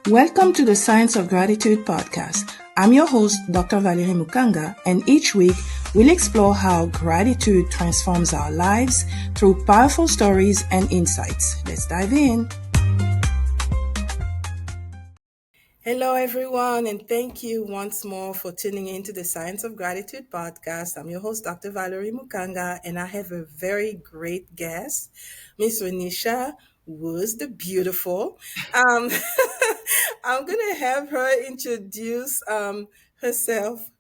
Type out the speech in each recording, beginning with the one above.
Welcome to the Science of Gratitude podcast. I'm your host, Dr. Valerie Mukanga, and each week we'll explore how gratitude transforms our lives through powerful stories and insights. Let's dive in. Hello, everyone, and thank you once more for tuning in to the Science of Gratitude podcast. I'm your host, Dr. Valerie Mukanga, and I have a very great guest, Miss Renisha Woods, the beautiful. Um, I'm going to have her introduce herself.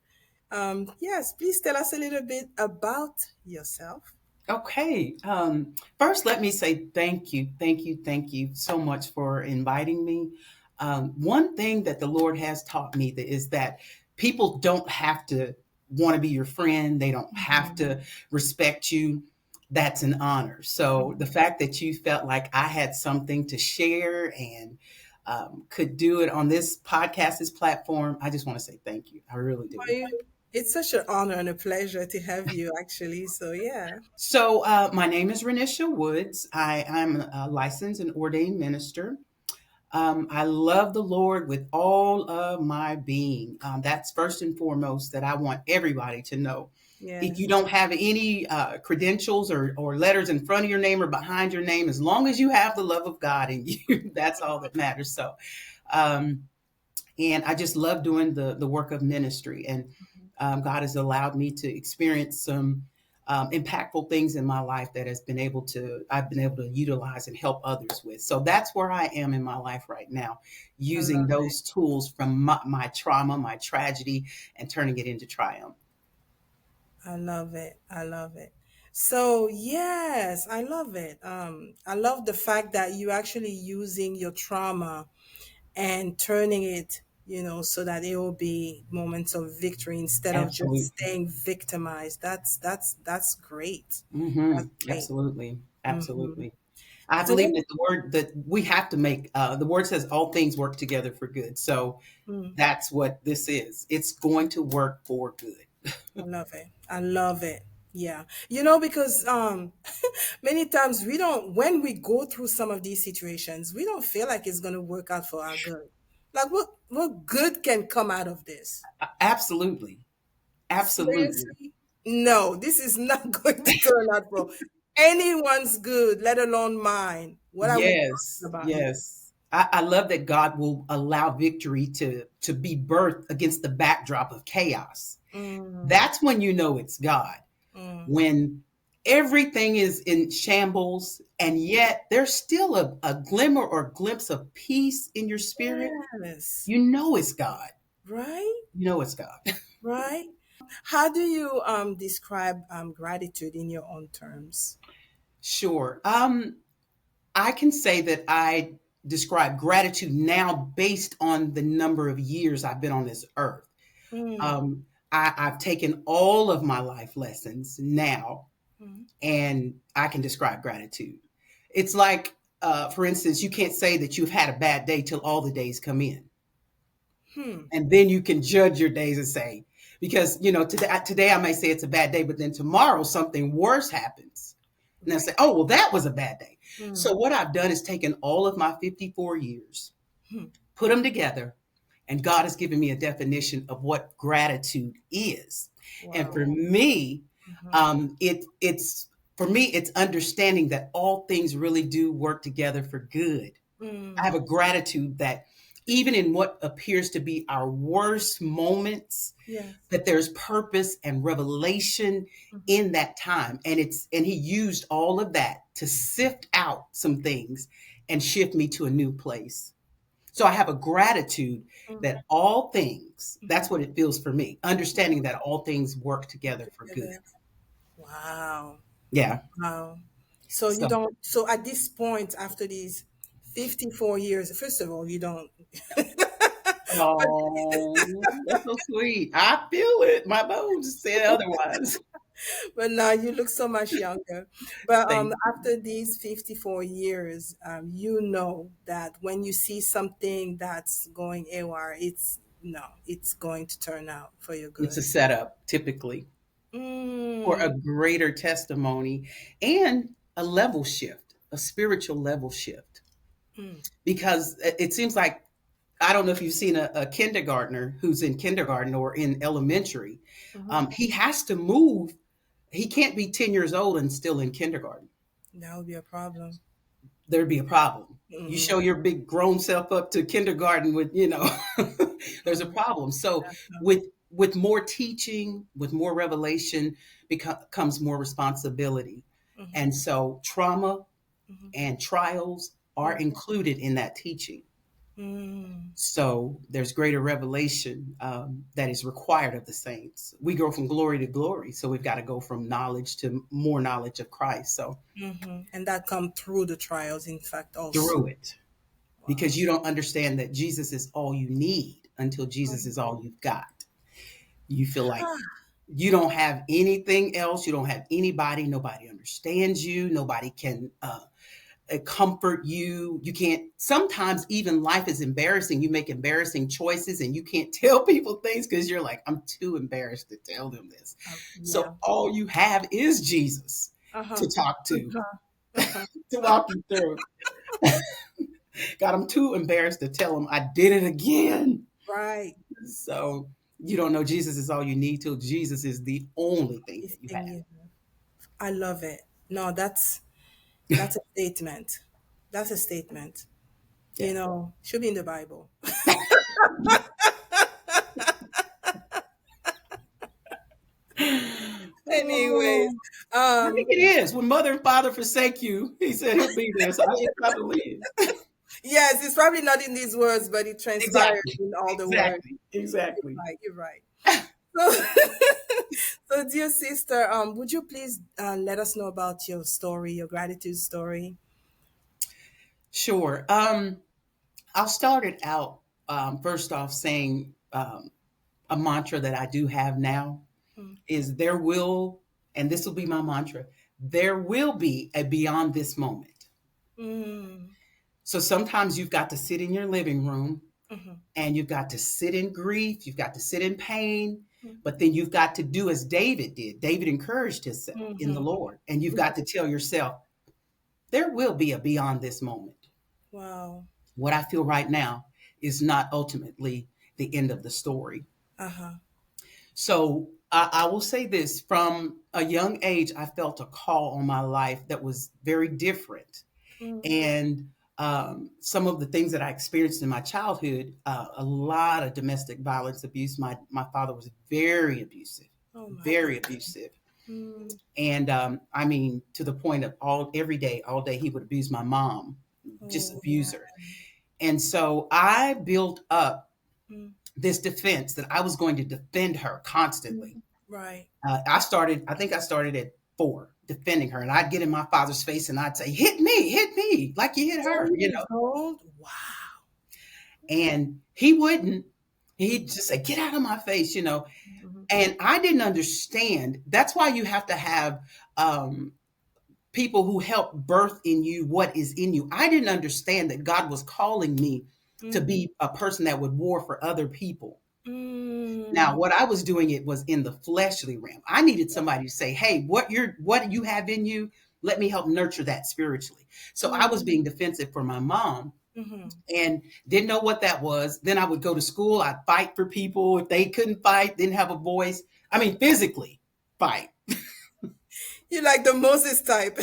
Yes, please tell us a little bit about yourself. Okay. First, let me say thank you so much for inviting me. One thing that the Lord has taught me is that people don't have to want to be your friend. They don't have Mhm. to respect you. That's an honor. So the fact that you felt like I had something to share and could do it on this podcast, this platform, I just want to say thank you. I really do. It's such an honor and a pleasure to have you, actually. So, yeah. So my name is Renisha Woods. I'm a licensed and ordained minister. I love the Lord with all of my being. That's first and foremost that I want everybody to know. If you Yes. don't have any credentials or letters in front of your name or behind your name, as long as you have the love of God in you, that's all that matters. Um, and I just love doing the work of ministry. And God has allowed me to experience some impactful things in my life that I've been able to utilize and help others with. So that's where I am in my life right now, I using love those tools from my trauma, my tragedy, and turning it into triumph. I love it. I love it. So, yes, I love it. I love the fact that you actually using your trauma and turning it, so that it will be moments of victory instead of just Absolutely. staying victimized. That's great. That's great. Absolutely. Hmm. Absolutely. I So believe then, that the word that we have to make, the word says all things work together for good. So mm, that's what this is. It's going to work for good. I love it. I love it. Yeah. Because many times we don't when we go through some of these situations, we don't feel like it's going to work out for our good. Like what good can come out of this? Absolutely. Absolutely. Seriously? No, this is not going to turn out for anyone's good, let alone mine. What are we talking Yes. about here? Yes. I love that God will allow victory to be birthed against the backdrop of chaos. Mm, That's when you know it's God. mm. When everything is in shambles and yet there's still a glimmer or glimpse of peace in your spirit, Yes. you know it's God. Right? You know it's God. Right? How do you describe gratitude in your own terms? Sure. I can say that I describe gratitude now based on the number of years I've been on this earth. Mm, I've taken all of my life lessons now, mm, and I can describe gratitude. It's like, for instance, you can't say that you've had a bad day till all the days come in, hmm. and then you can judge your days and say, because today I may say it's a bad day, but then tomorrow something worse happens, and I say, Right. oh well, that was a bad day. So Mm, what I've done is taken all of my 54 years, hmm. put them together, and God has given me a definition of what gratitude is. And Wow. for me, Hmm. it's for me, it's understanding that all things really do work together for good. I have Mm, a gratitude that even in what appears to be our worst moments, yes. that there's purpose and revelation Hmm. in that time. And he used all of that to sift out some things and shift me to a new place. So I have a gratitude Mm, that all things, mhm. that's what it feels for me, understanding that all things work together for good. Together. Wow. Yeah. Wow. So you So, don't, so at this point, after these 54 years, first of all, you don't, but, oh, that's so sweet. I feel it. My bones say otherwise. but now you look so much younger. But Thank you. after these 54 years, you know that when you see something that's going AWR, it's going to turn out for your It's a good. setup typically for a Mm, greater testimony and a level shift, a spiritual level shift. mm, Because it seems like I don't know if you've seen a kindergartner who's in kindergarten or in elementary. Mm-hmm. He has to move. He can't be 10 years old and still in kindergarten. That would be a problem. There'd be a problem. You Mm-hmm. show your big grown self up to kindergarten with, there's a Mm-hmm. problem. So Definitely. with more teaching, with more revelation, comes more responsibility. Mm-hmm. And so trauma Mm-hmm. and trials are Mm-hmm. included in that teaching. Mm-hmm. So there's greater revelation that is required of the saints. We go from glory to glory, so we've got to go from knowledge to more knowledge of Christ. So Mm-hmm. And that come through the trials, in fact, also. through it, because Wow. you don't understand that Jesus is all you need until Jesus is all you've got. You feel like you don't have anything else. You don't have anybody. Nobody understands you. Nobody can comfort you. You can't, sometimes even life is embarrassing. You make embarrassing choices and you can't tell people things because you're like, I'm too embarrassed to tell them this. Yeah. So all you have is Jesus Uh-huh. to talk to, Uh-huh. Uh-huh. to walk you through. God, I'm too embarrassed to tell him I did it again. Right. So you don't know Jesus is all you need till Jesus is the only thing This that you thing have. you I love it. No, that's a statement. That's a statement. Yeah. Should be in the Bible. Anyways, Oh, I think um, it is. When mother and father forsake you, he said he'll be there. So it probably is. yes, it's probably not in these words, but it transpired Exactly. in all the words. Exactly. Exactly. You're right. So, so dear sister, would you please let us know about your story, your gratitude story? Sure. I'll start it out first off saying a mantra that I do have now Mm, is there will, and this will be my mantra, there will be a beyond this moment. mm, So sometimes you've got to sit in your living room mhm, and you've got to sit in grief, you've got to sit in pain, mm, but then you've got to do as David did. David encouraged himself in the mhm. Lord, and you've got to tell yourself, there will be a beyond this moment. Wow. What I feel right now is not ultimately the end of the story. Uh-huh. So I will say this from a young age, I felt a call on my life that was very different. Mm. And some of the things that I experienced in my childhood, a lot of domestic violence abuse. My father was Oh my very God. abusive. Mm. And I mean, to the point of all day, he would abuse my mom, just Oh abuse man. her. And so I built up Mm. this defense that I was going to defend her constantly. Mm. Right. I think I started at 4, defending her. And I'd get in my father's face and I'd say, hit me, like you hit 4 her, years old? Wow. And he wouldn't. He'd just say, get out of my face. Mhm. And I didn't understand. That's why you have to have um, people who help birth in you what is in you. I didn't understand that God was calling me to Mm. be a person that would war for other people. Now, Mm. what I was doing it was in the fleshly realm. I needed somebody to say, "Hey, what you have in you, let me help nurture that spiritually." So I was Mm. being defensive for my mom Mhm. and didn't know what that was. Then I would go to school, I'd fight for people if they couldn't fight, didn't have a voice. I mean, physically fight. You like the Moses type,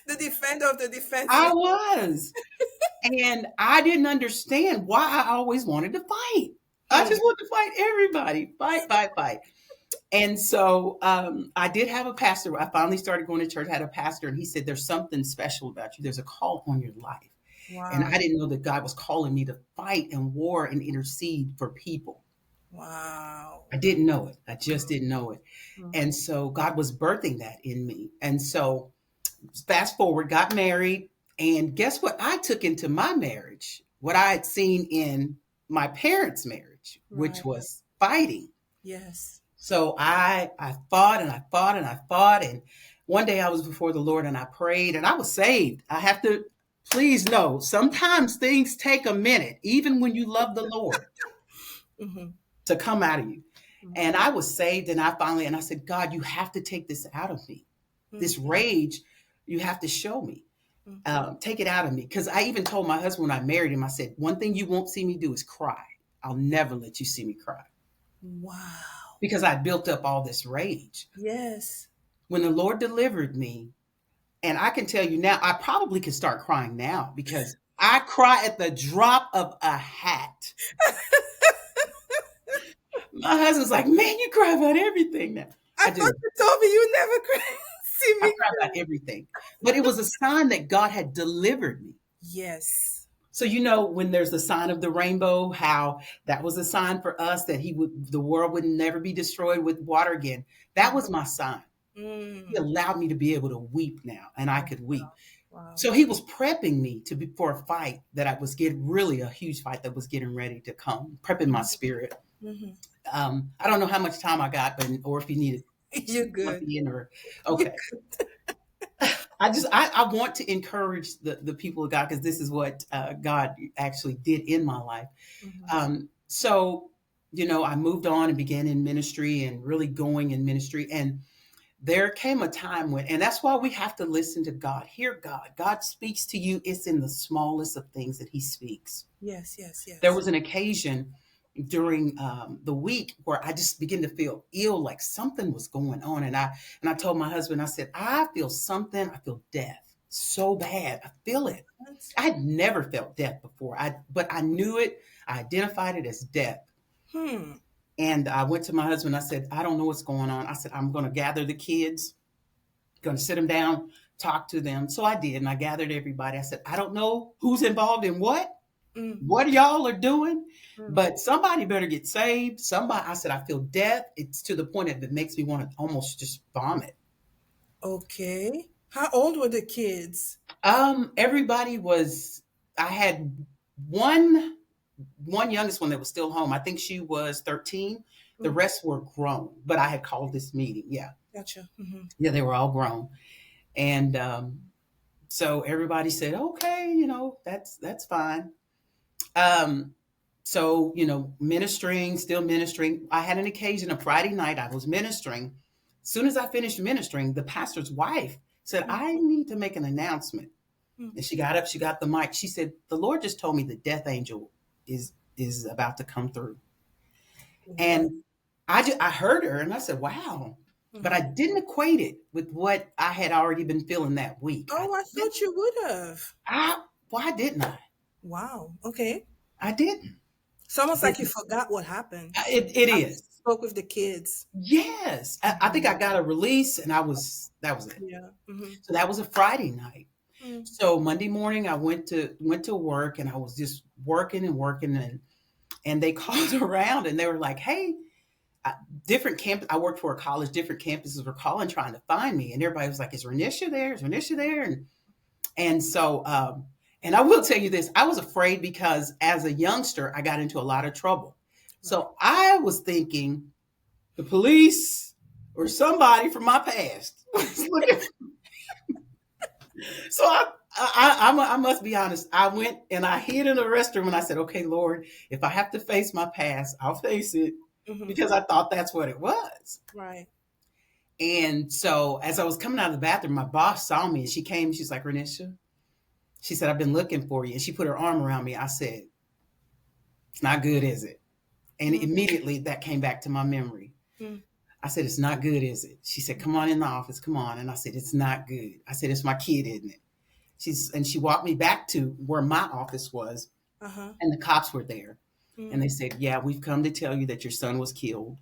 the defender of the I defenseless. was. And I didn't understand why I always wanted to fight. I Hmm. just wanted to fight everybody, fight, fight, fight. And so I did have a pastor. I finally started going to church. I had a pastor, and he said, "There's something special about you. There's a call on your life." And I Wow. didn't know that God was calling me to fight and war and intercede for people. Wow. I didn't know it. I just didn't know it. Mhm. And so God was birthing that in me. And so fast forward, got married. And guess what I took into my marriage? What I had seen in my parents' marriage, which Right. was fighting. Yes. So I fought and I fought and I fought. And one day I was before the Lord and I prayed and I was saved. I have to please know sometimes things take a minute, even when you love the Lord, Hmm. to come out of you. Hmm. And I was saved and and I said, God, you have to take this out of me. This Hmm. rage, you have to show me. Okay. Take it out of me. Because I even told my husband when I married him, I said, one thing you won't see me do is cry. I'll never let you see me cry, Wow. because I built up all this rage. Yes. When the Lord delivered me, and I can tell you now, I probably could start crying now because I cry at the drop of a hat. My husband's like, man, you cry about everything now. I I thought do. you told me you never cry. See I me cry about cry. everything. But it was a sign that God had delivered me. Yes. So you know when there's the sign of the rainbow, how that was a sign for us that the world would never be destroyed with water again. That was my sign. He Mm. allowed me to be able to weep now, and I Oh, could weep. wow. So he was prepping me to be for a fight that I was getting really a huge fight that was getting ready to come, prepping my spirit. Mm-hmm. I don't know how much time I got, but or if you needed You're at good. the end or You okay. I want to encourage the people of God because this is what God actually did in my life. Mhm. So you know, I moved on and began in ministry and really going in ministry. And there came a time when, and that's why we have to listen to God, hear God. God speaks to you. It's in the smallest of things that He speaks. Yes, yes, There yes. was an occasion during the week where I just began to feel ill, like something was going on, and I told my husband, I said, I feel something. I feel death so bad. I feel it. What? I had never felt death before. But I knew it. I identified it as death. Hmm. And I went to my husband. I said, I don't know what's going on. I said, I'm going to gather the kids, going to sit them down, talk to them. So I did. And I gathered everybody. I said, I don't know who's involved in Mm. what y'all are doing, Mm. but somebody better get saved. Somebody, I said, I feel death. It's to the point that it makes me want to almost just vomit. Okay. How old were the kids? Everybody was, I had one, one youngest one that was still home. I think she was 13. The Mm. rest were grown, but I had called this meeting. Yeah. Gotcha. Hmm. Yeah. They were all grown. And, so everybody said, okay, you know, that's fine. Um, so, you know, ministering, still ministering. I had an occasion, a Friday night, I was ministering. As soon as I finished ministering, the pastor's wife said, Mm. I need to make an announcement. Mm. And she got up, she got the mic. She said, the Lord just told me the death angel is about to come through. What? And I heard her and I said, wow. But I Hmm. didn't equate it with what I had already been feeling that week. Oh, I thought you would have. Why didn't I? Wow. Okay. I didn't. It's almost like you forgot what happened. It After is. you spoke with the kids. Yes. I think Mhm. I got a release and that was it. Yeah. Hmm. So that was a Friday night. Mm. So Monday morning I went to work and I was just working and working and they called around and they were like, "Hey, I, different camp I worked for a college, different campuses were calling trying to find me." And everybody was like, "Is Renisha there? Is Renisha there?" And so and I will tell you this, I was afraid because as a youngster I got into a lot of trouble. Right. So I was thinking the police or somebody from my past was looking. So I must be honest. I went and I hid in the restroom and I said, "Okay, Lord, if I have to face my past, I'll face it," Hmm. because I thought that's what it was. Right. And so as I was coming out of the bathroom, my boss saw me and she came. She's like, "Renisha," she said, "I've been looking for you." And she put her arm around me. I said, "It's not good, is it?" And Mm. immediately that came back to my memory. Mm. I said, "It's not good, is it?" She said, "Come on in the office. Come on." And I said, "It's not good." I said, "It's my kid, isn't it?" And she walked me back to where my office was, Uh-huh. and the cops were there. And Mm. they said, "Yeah, we've come to tell you that your son was killed."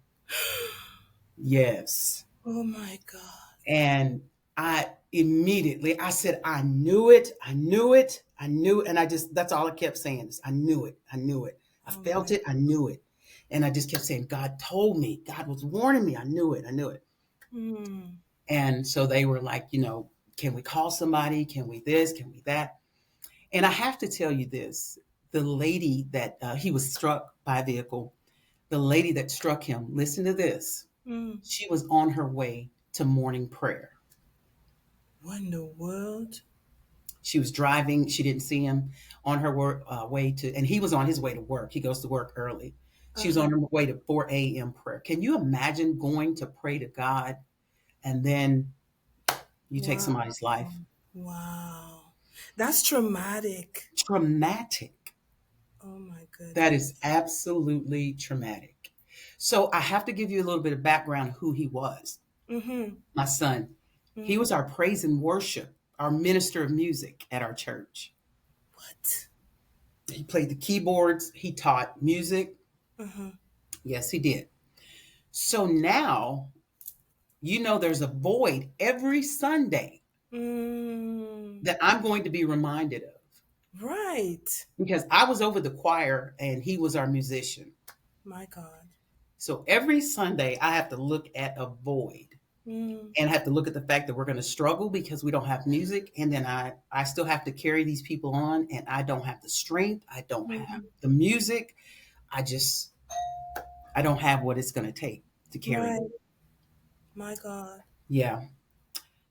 Yes. Oh my God. And I immediately, I said, "I knew it. I knew it. I knew it." And I just, that's all I kept saying is, "I knew it. I knew it. I Oh felt my. it. I knew it." And I just kept saying, "God told me. God was warning me. I knew it. I knew it." Mm. And so they were like, you know, "Can we call somebody? Can we this? Can we that?" And I have to tell you this, the lady that he was struck by a vehicle, the lady that struck him, listen to this. Mm. She was on her way to morning prayer. What in the world? She was driving. She didn't see him on her way to, and he was on his way to work. He goes to work early. She was Uh-huh. on her way to 4 a.m. prayer. Can you imagine going to pray to God and then you take Wow. somebody's life? Wow. That's traumatic. Traumatic. Oh my That is goodness. absolutely traumatic. So I have to give you a little bit of background of who he was. Mm-hmm. My son, he Mm. was our praise and worship, our minister of music at our church. What? He played the keyboards, he taught music. Uh-huh. Yes, he did. So now, there's a void every Sunday Mm. that I'm going to be reminded of Right. because I was over the choir and he was our musician. My God. So every Sunday, I have to look at a void Mm. and have to look at the fact that we're going to struggle because we don't have music. And then I still have to carry these people on, and I don't have the strength. I don't have Mhm. the music. I just, I don't have what it's going to take to carry Right. them. My God. Yeah.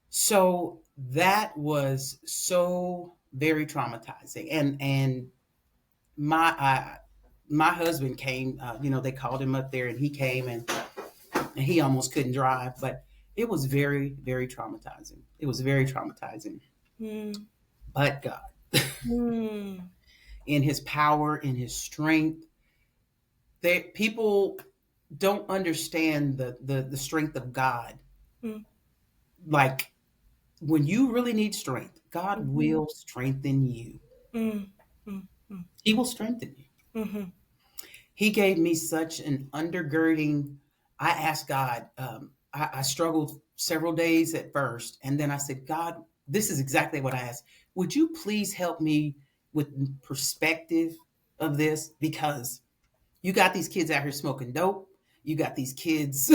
So that was so very traumatizing. And my, my husband came, they called him up there and he came and he almost couldn't drive, but it was very, very traumatizing. It was very traumatizing. Mm. But God, Mm. in his power, in his strength, people don't understand the strength of God. Mm. Like when you really need strength, God Mhm. will strengthen you. Mm. Mm. Mm. He will strengthen you. Mhm. He gave me such an undergirding. I asked God, I struggled several days at first. And then I said, God, this is exactly what I asked. Would you please help me with perspective of this? Because you got these kids out here smoking dope. You got these kids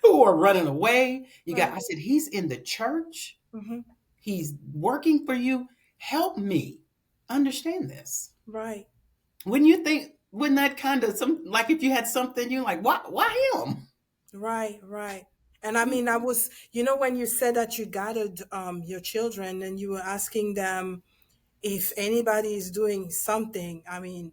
who are running away. Right. I said, he's in the church. Mhm. He's working for you. Help me understand this. Right. When you think, when that kind of some, like if you had something, you're like, why him? Right. Right. And I mean, I was, when you said that you gathered your children and you were asking them if anybody is doing something, I mean,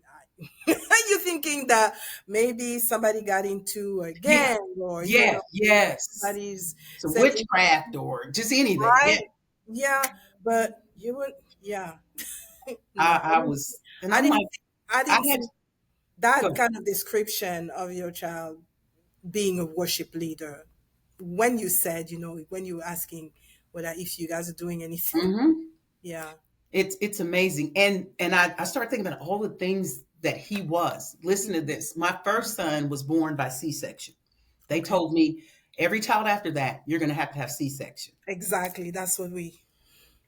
you're thinking that maybe somebody got into a Yeah, gang or, yeah, yes. somebody's So setting, witchcraft or just anything. right? Yeah. Yeah. But you would, yeah. No, I was, and I I'm didn't, like, I I didn't had, see go that ahead. kind of description of your child being a worship leader when you said, when you were asking whether if you guys are doing anything. Hmm. Yeah. It's amazing. And I started thinking about all the things that he was. Listen to this. My first son was born by C-section. They Okay. told me every child after that, you're going to have C-section. Exactly. That's what we,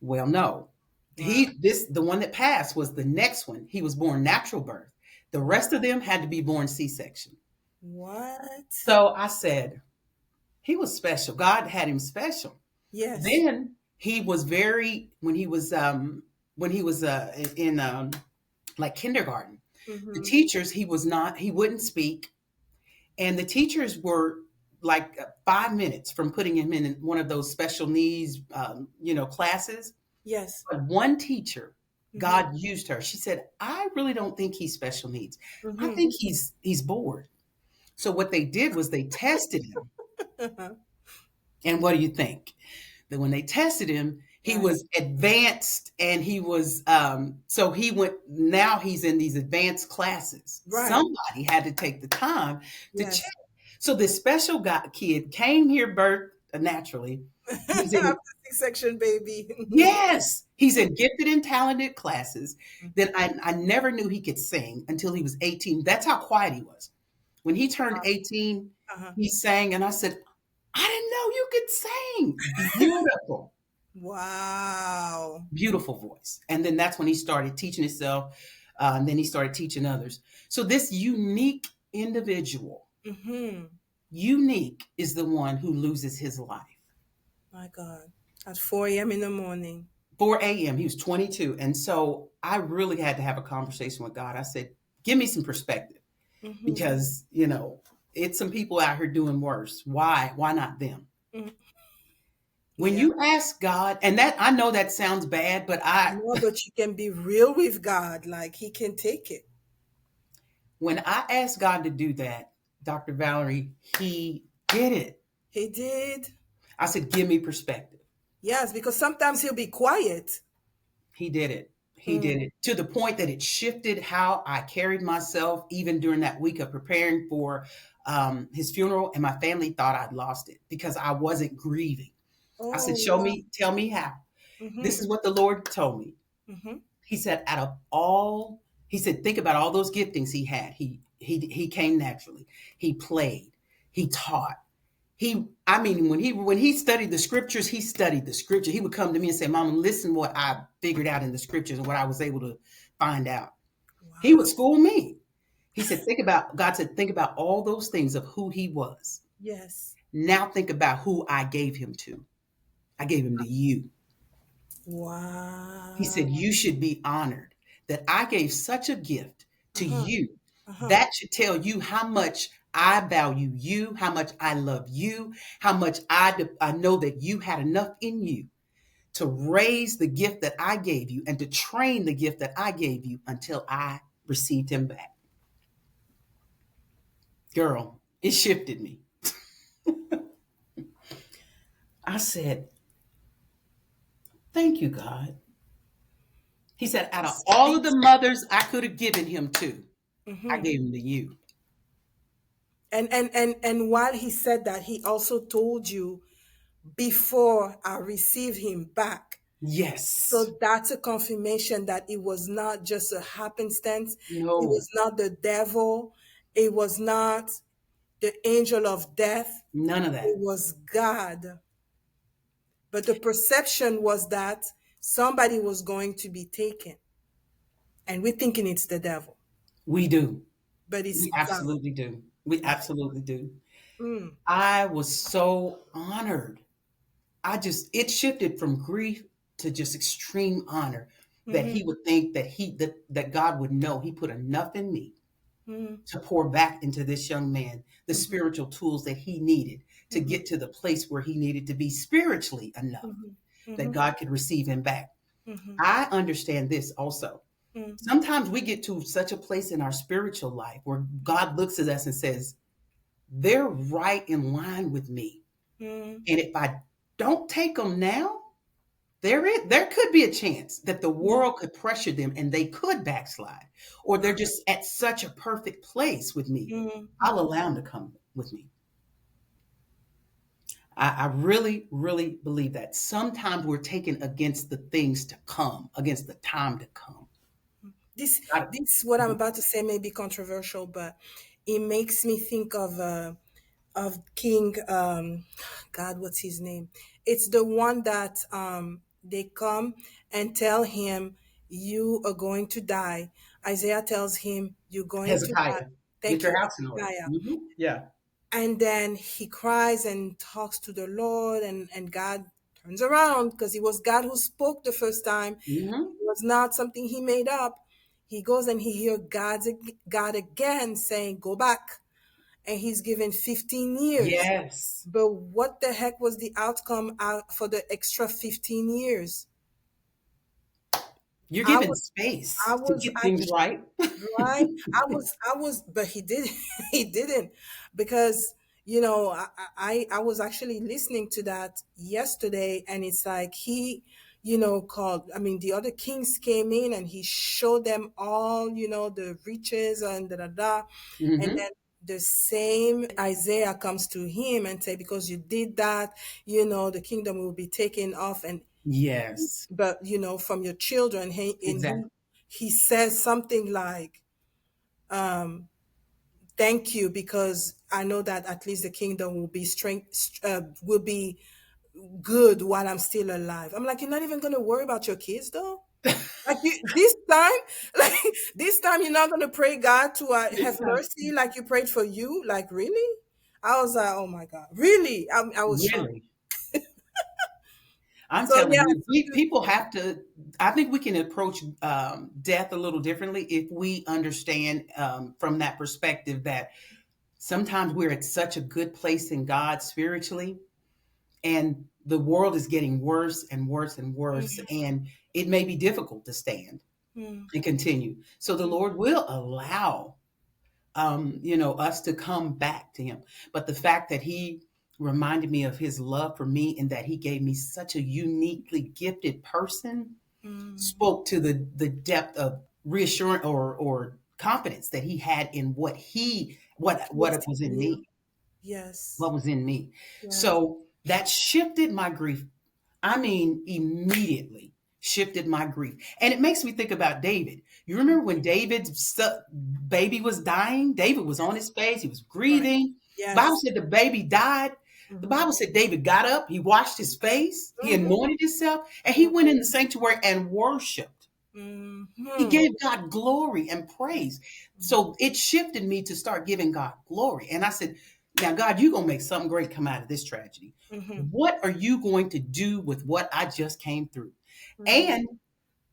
Well, no. wow. The one that passed was the next one. He was born natural birth. The Wow. rest of them had to be born C-section. What? So I said, he was special. God had him special. Yes. Then he was very when he was in like kindergarten. The Mm-hmm. teachers, he wouldn't speak, and the teachers were like 5 minutes from putting him in one of those special needs classes. Yes. But one teacher, Mm-hmm. God used her. She said, I really don't think he's special needs. I Mm-hmm. think he's bored. So what they did was they tested him. And what do you think? That when they tested him, he Right. was advanced and he was so he went now he's in these advanced classes. Right. Somebody had to take the time to check. Yes. So this special guy kid came here birthed naturally. He's in After C-section, baby. Yes, he's in gifted and talented classes. Then I never knew he could sing until he was 18. That's how quiet he was. When he turned 18, Uh-huh. he sang, and I said, I didn't know you could sing. Beautiful, Wow. beautiful voice. And then that's when he started teaching himself. And then he started teaching others. So this unique individual, Mm-hmm. unique, is the one who loses his life. My God. At 4 a.m. in the morning. 4 a.m. He was 22. And so I really had to have a conversation with God. I said, give me some perspective Mm-hmm. because, it's some people out here doing worse. Why? Why not them? Mm. When Yeah. you ask God, and that I know that sounds bad, but No, but you can be real with God. Like he can take it. when I asked God to do that, Dr. Valerie, he did it. He did. I said, give me perspective. Yes, because sometimes he'll be quiet. He did it. He Mm. did it to the point that it shifted how I carried myself, even during that week of preparing for his funeral. And my family thought I'd lost it because I wasn't grieving. I Oh, said, "Show wow. me, tell me how." This Mm-hmm. is what the Lord told me. Mm-hmm. He said, out of all, he said, think about all those giftings he had. He came naturally. He played. He taught. I mean, when he studied the scriptures, he studied the scripture. He would come to me and say, "Mama, listen what I figured out in the scriptures and what I was able to find out." He would Wow. school me. He said, God said, think about all those things of who he was. Yes. Now think about who I gave him to. I gave him to you. He Wow. said, you should be honored that I gave such a gift to Uh-huh. you. Uh-huh. That should tell you how much I value you, how much I love you, how much I know that you had enough in you to raise the gift that I gave you and to train the gift that I gave you until I received him back. Girl, it shifted me. I said, thank you, God. He said, out of all of the This, mothers I could have given him to, I mm-hmm. gave him to you. And while he said that, he also told you before I receive him back. Yes. So that's a confirmation that it was not just a happenstance. It No, was not the devil. It was not the angel of death. none of It that. was God. But the perception was that somebody was going to be taken. And we're thinking it's the devil, We do. but it's We God. absolutely do. We absolutely do. Mm, I was so honored. It shifted from grief to just extreme honor that mm-hmm, he would think that God would know he put enough in me mm-hmm, to pour back into this young man the mm-hmm, spiritual tools that he needed to mm-hmm, get to the place where he needed to be spiritually enough that mm-hmm, God could receive him back. mm-hmm, I understand this also. mm-hmm, Sometimes we get to such a place in our spiritual life where God looks at us and says, they're right in line with me. mm-hmm. And if I don't take them now, there could be a chance that the Yeah. world could pressure them and they could backslide, or they're just at such a perfect place with me. Mm-hmm, I'll mm-hmm. allow them to come with me. I really, really believe that sometimes we're taken against the things to come, against the time to come. This, I- this, what I'm about to say may be controversial, but it makes me think of King, God, what's his name? It's the one that they come and tell him, "You are going to die." Isaiah tells him, "You're going to die." Hezekiah, get Thank you, your house in order. Isaiah. Yeah. And then he cries and talks to the Lord, and God turns around because it was God who spoke the first time. Hmm. It was not something he made up. He goes and he hears God again saying, "Go back." And he's given 15 years. Yes. But what the heck was the outcome out for the extra 15 years? You're I given was, I space to was, get I things right. right. But he did, he didn't, because I was actually listening to that yesterday, and it's like he, called. I mean, the other kings came in, and he showed them all, the riches and da da da, and Hmm. then the same Isaiah comes to him and say, because you did that, the kingdom will be taken off, and Yes, but from your children. And exactly. he says something like, thank you, because I know that at least the kingdom will be will be good while I'm still alive. I'm like, you're not even going to worry about your kids though. Like this time, like this time, you're not going to pray God to have mercy like you prayed for you. Like really? I was like, oh my God, really? I was shocked. Really, I'm So telling yeah, you, people have to. I think we can approach death a little differently if we understand from that perspective that sometimes we're at such a good place in God spiritually, and the world is getting worse and worse and worse, and it may be difficult to stand mm, and continue. So the Lord will allow us to come back to him. But the fact that he reminded me of his love for me and that he gave me such a uniquely gifted person, Mm. spoke to the depth of reassurance or confidence that he had in what What's it was in in you? me, Yes. what was in me. Yes. So that shifted my grief. I mean, immediately shifted my grief. And it makes me think about David. You remember when baby was dying? David was on his face, he was Right. grieving. The Bible Yes. said the baby died. The Mm-hmm. Bible said David got up, he washed his face, he Mm-hmm. anointed himself, and he went in the sanctuary and worshiped. He Mm-hmm. gave God glory and praise. So it shifted me to start giving God glory. And I said, now, God, you're going to make something great come out of this tragedy. Mm-hmm. What are you going to do with what I just came through? Mm-hmm. And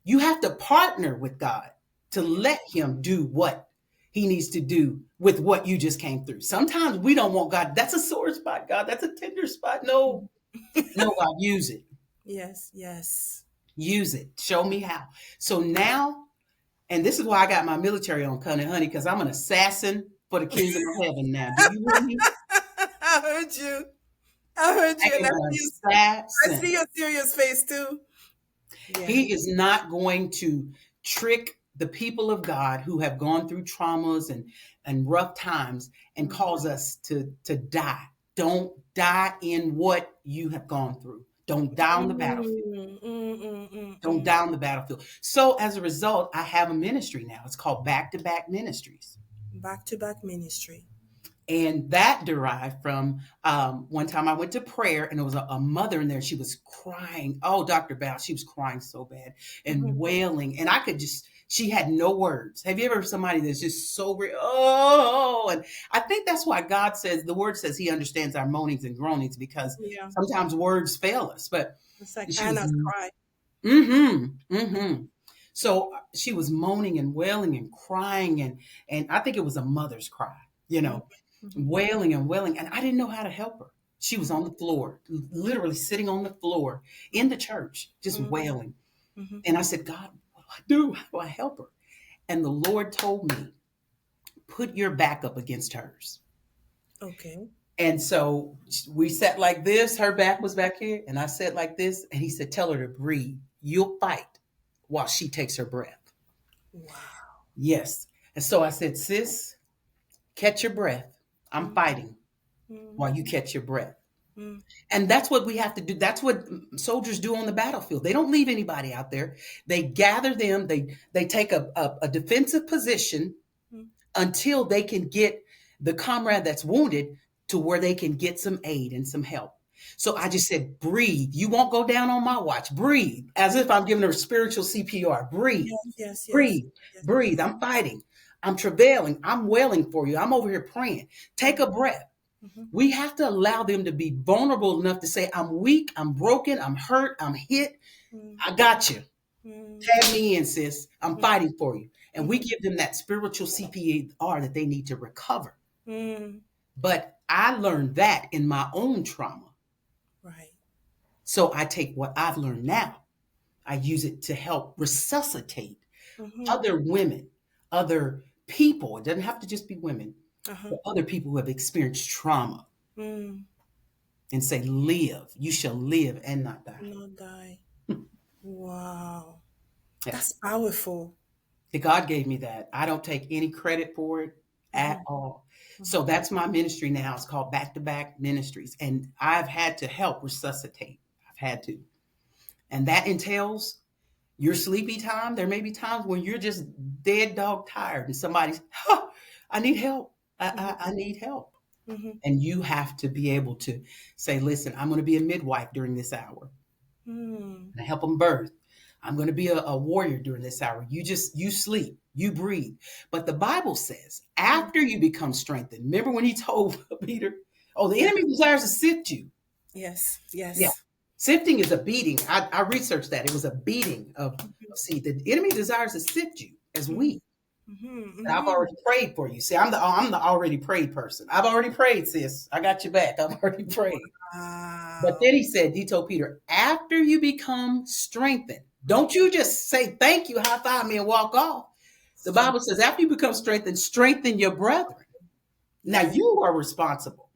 you have to partner with God to let him do what he needs to do with what you just came through. Sometimes we don't want God. That's a sore spot, God. That's a tender spot. No, no, God, use it. Yes. Yes. Use it. Show me how. So now, and this is why I got my military on, honey, because I'm an assassin for the kingdom of heaven now. Do you hear me? I heard you. I heard I you, and am an I see assassin. your serious face too. Yeah. He is not going to trick the people of God who have gone through traumas and rough times and Mm-hmm. cause us to die. Don't die in what you have gone through. Don't die on the battlefield. Mm, mm, mm, mm, Don't mm. die on the battlefield. So as a result, I have a ministry now. It's called Back to Back Ministries. Back to back ministry. And that derived from one time I went to prayer and there was a mother in there. She was crying. Oh, Dr. Bow, she was crying so bad and Mm-hmm. wailing. And I could just, she had no words. Have you ever somebody that's just so, oh, and I think that's why God says, the word says he understands our moanings and groanings because Yeah. sometimes words fail us. But It's like she was, Anna's cry. So she was moaning and wailing and crying. And I think it was a mother's cry, you Mm-hmm. know, wailing and wailing, and I didn't know how to help her. She was Mm-hmm. on the floor, literally sitting on the floor in the church, just Mm-hmm. wailing. Mm-hmm. And I said, God, what do I do? How do I help her? And the Lord told me, put your back up against hers. Okay. And so we sat like this. Her back was back here, and I sat like this. And he said, tell her to breathe. You'll fight while she takes her breath. Wow. Yes. And so I said, sis, catch your breath. I'm fighting while you Mm-hmm. catch your breath. Mm-hmm. And that's what we have to do. That's what soldiers do on the battlefield. They don't leave anybody out there. They gather them. They take a defensive position until they can get the comrade that's wounded to where they can get some aid and some help. So I just said, breathe. You won't go down on my watch. Breathe. As if I'm giving her spiritual CPR. Breathe. Yes. Yes. Yes. Breathe. Yes. Breathe. I'm fighting. I'm travailing. I'm wailing for you. I'm over here praying. Take a breath. Mm-hmm. We have to allow them to be vulnerable enough to say, I'm weak, I'm broken, I'm hurt, I'm hit. I got you. Tag me in, sis. I'm fighting for you. And we Mm-hmm. give them that spiritual CPR that they need to recover. Mm-hmm. But I learned that in my own trauma. Right. So I take what I've learned now, I use it to help resuscitate Mm-hmm. other women, other people. It doesn't have to just be women, Uh-huh. but other people who have experienced trauma Mm. and say, live. You shall live and not die. Not die. Wow. Yeah. That's powerful. God gave me that. I don't take any credit for it Mm-hmm. at all. So Mm-hmm. that's my ministry now. It's called Back to Back Ministries. And I've had to help resuscitate. I've had to. And that entails your sleepy time. There may be times when you're just dead dog tired and somebody's, huh, I need help. I need help. Mm-hmm. And you have to be able to say, listen, I'm going to be a midwife during this hour. Mm. And help them birth. I'm going to be a warrior during this hour. You sleep, you breathe. But the Bible says, after you become strengthened, remember when he told Peter, oh, the Yeah. enemy desires to sift you. Yes. Yeah. Yes. Sifting is a beating. I researched that. It was a beating of seed. The enemy desires to sift you as Mm-hmm. wheat. Mm-hmm. And I've Mm-hmm. already prayed for you. See, I'm the already prayed person. I've already prayed, sis. I got your back. I've already prayed. But Wow. then he told Peter, after you become strengthened, don't you just say thank you, high five me, and walk off. The Bible says, after you become strengthened, strengthen your brethren. Now Yes. you are responsible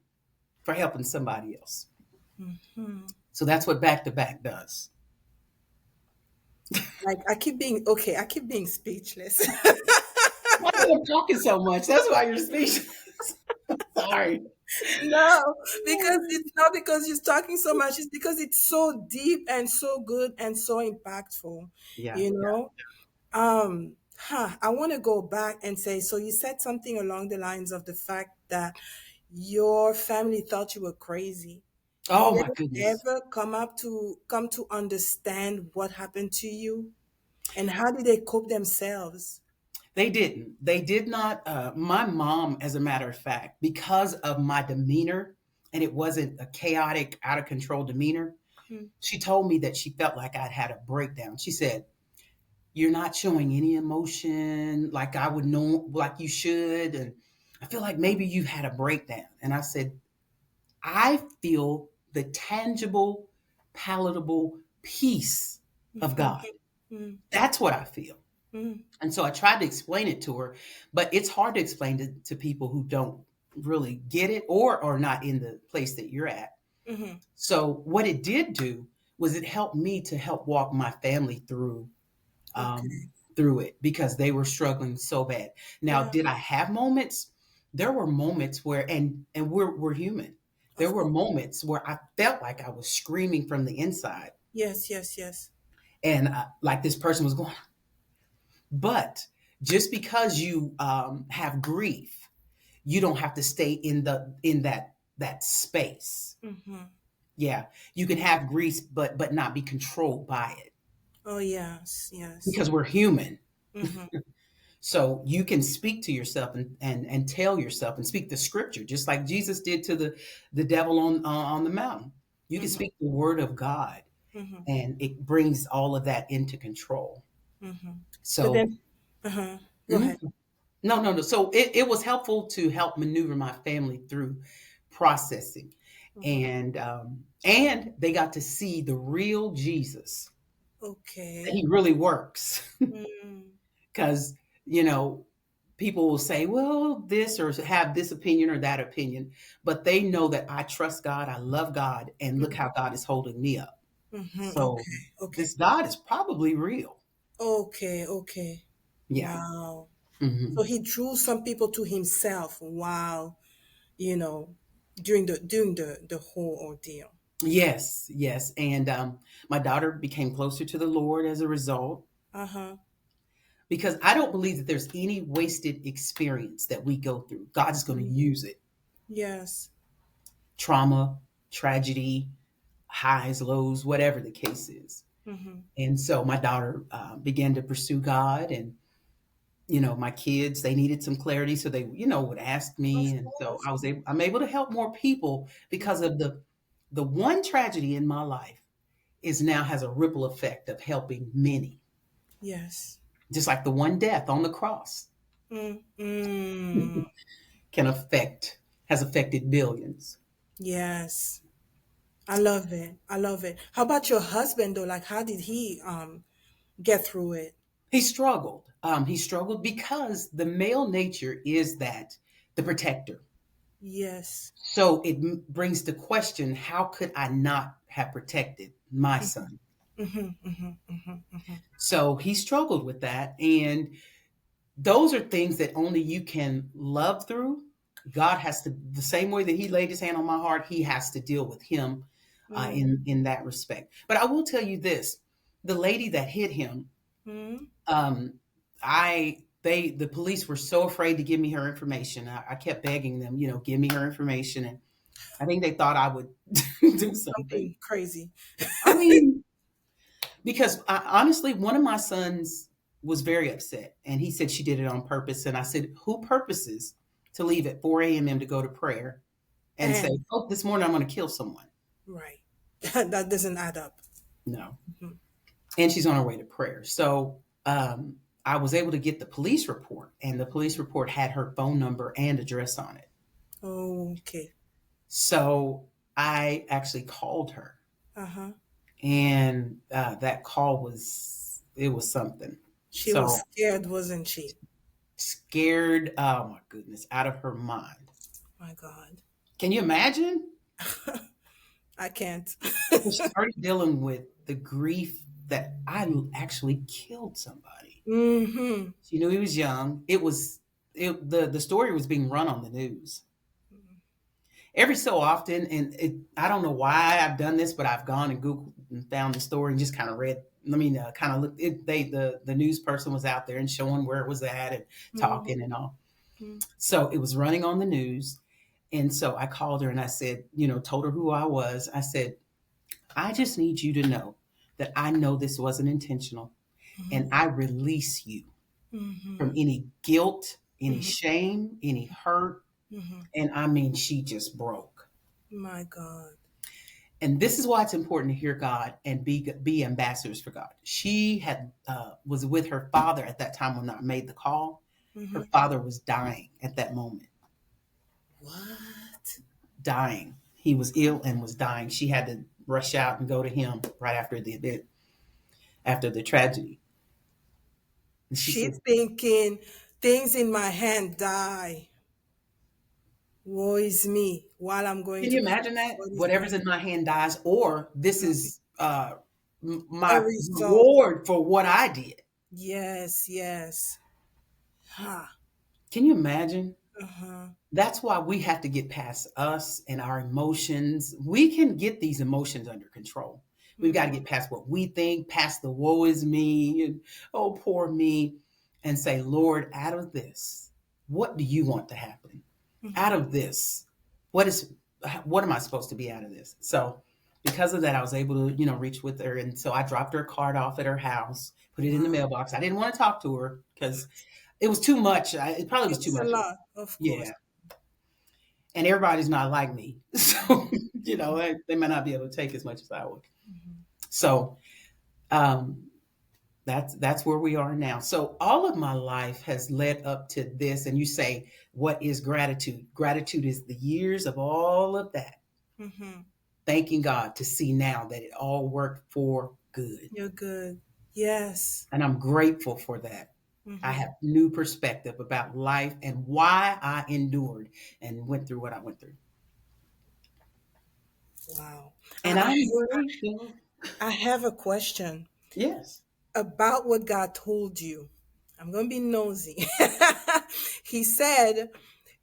for helping somebody else. Mm-hmm. So that's what back to back does. Like I keep being speechless. Why am talking so much? That's why you're speaking. Sorry. No, because it's not because you're talking so much, it's because it's so deep and so good and so impactful, Yeah. you know? I want to go back and say, so you said something along the lines of the fact that your family thought you were crazy. Did Oh my they goodness. ever come to understand what happened to you? And how did they cope themselves? They didn't. They did not. My mom, as a matter of fact, because of my demeanor, and it wasn't a chaotic, out of control demeanor, Mm, she told me that she felt like I'd had a breakdown. She said, "You're not showing any emotion like I would know, like you should. And I feel like maybe you've had a breakdown." And I said, "I feel the tangible, palatable peace of mhm, God. mm, That's what I feel." mm, And so I tried to explain it to her, but it's hard to explain to people who don't really get it or are not in the place that you're at. mhm. So what it did do was it helped me to help walk my family um, Okay. through it because they were struggling so bad. Now, Yeah, did I have moments? There were moments where, and we're human. There of were course. moments where I felt like I was screaming from the inside, Yes, yes, yes. and like this person was going. But just because you have grief, you don't have to stay in that space. Mm-hmm. Yeah, you can have grief, but not be controlled by it Oh, yes, yes. because we're human. Mm-hmm. So you can speak to yourself and tell yourself and speak the scripture, just like Jesus did to the devil on the mountain. You can Mm-hmm. speak the word of God, Mm-hmm. and it brings all of that into control. Mm-hmm. But So, then, uh-huh. Go ahead. mhm. No, no, no. So it was helpful to help maneuver my family through processing, Mm-hmm. and they got to see the real Jesus, that Okay. he really works. Mm, Because you know, people will say, "Well, this," or have this opinion or that opinion, but they know that I trust God, I love God, and look mm, how God is holding me up. So okay. Okay. this God is probably real. Okay. Okay. Yeah. Wow. Hmm. So he drew some people to himself while, you know, during the whole ordeal. Yes, yes. And my daughter became closer to the Lord as a result Uh-huh. because I don't believe that there's any wasted experience that we go through. God is going to Mm, use it. yes. Trauma, tragedy, highs, lows, whatever the case is. Mm-hmm. And so my daughter began to pursue God, and my kids, they needed some clarity, so they would ask Of me, and so course. I'm able to help more people because Mm, of the one tragedy in my life is now has a ripple effect of helping many, yes. just like the one death on the cross Mm, mm, can affect has affected billions. yes. I love it. I love it. How about your husband though? Like how did he get through it? He struggled because the male nature is that the protector. Yes. So it brings the question, how could I not have protected my Mm-hmm. son? Mm-hmm. Mm-hmm. Mm-hmm. So he struggled with that. And those are things that only you can love through. God has to, the same way that he laid his hand on my heart, he has to deal with him Mm-hmm. in that respect. But I will tell you this, the lady that hit him, Mm-hmm. um, the police were so afraid to give me her information. I kept begging them, give me her information. And I think they thought I would do something. Something crazy. I mean, because honestly, one of my sons was very upset and he said she did it on purpose. And I said, who purposes to leave at 4 a.m. to go to prayer and say, And oh, this morning I'm going to kill someone? right. That doesn't add up. No. Mhm. And she's on her way to prayer. So I was able to get the police report, and the police report had her phone number and address on it. Okay. So I actually called her, Uh-huh. and that call was something. She was So scared, wasn't she? scared, oh my goodness, out of her mind. My God. Can you imagine? I can't. So she started dealing with the grief that I actually killed somebody. Mm-hmm. She knew he was young. The story was being run on the news every so often, and I don't know why I've done this, but I've gone and Googled and found the story and just kind of read. I mean, kind of looked. The news person was out there and showing where it was at and talking and all. So it was running on the news, and so I called her and I said, told her who I was. I said, I just need you to know that I know this wasn't intentional, and I release you from Mm-hmm. any guilt, any Mm-hmm. shame, any hurt. Mm-hmm. And I mean, she just broke. My God. And this is why it's important to hear God and be ambassadors for God. She had was with her father at that time when I made the call. Her Mm-hmm. father was dying at that moment, What? dying. He was ill and was dying. She had to rush out and go to him right after the event, after the tragedy. And she said, She's thinking things in my hand die. Woe is me while I'm going "Can you to imagine face that? what is going Whatever's in my hand dies, or this to be is a my result. reward for what I did." Yes, yes. Ha. Can you imagine? Uh-huh. That's why we have to get past us and our emotions. We can get these emotions under control. We've got to Mm-hmm. get past what we think, past the woe is me, and oh, poor me, and say, Lord, out of this, what do you want to happen? Out Mm-hmm. of this, what is what am I supposed to be out of this? So because of that, I was able to, reach with her. And so I dropped her a card off at her house, put it in the Wow. mailbox. I didn't want to talk to her because it was too much. It probably It was too was a much. lot, of course. Yeah, and everybody's not like me. So, they may not be able to take as much as I would. Mm-hmm. So, um, that's where we are now. So all of my life has led up to this. And you say, what is gratitude? Gratitude is the years of all of that. Mm-hmm. Thanking God to see now that it all worked for good. You're good. Yes. And I'm grateful for that. I Mm-hmm. have new perspective about life and why I endured and went through what I went through. Wow. And I'm grateful. I have a question Yes. about what God told you. I'm going to be nosy. he said,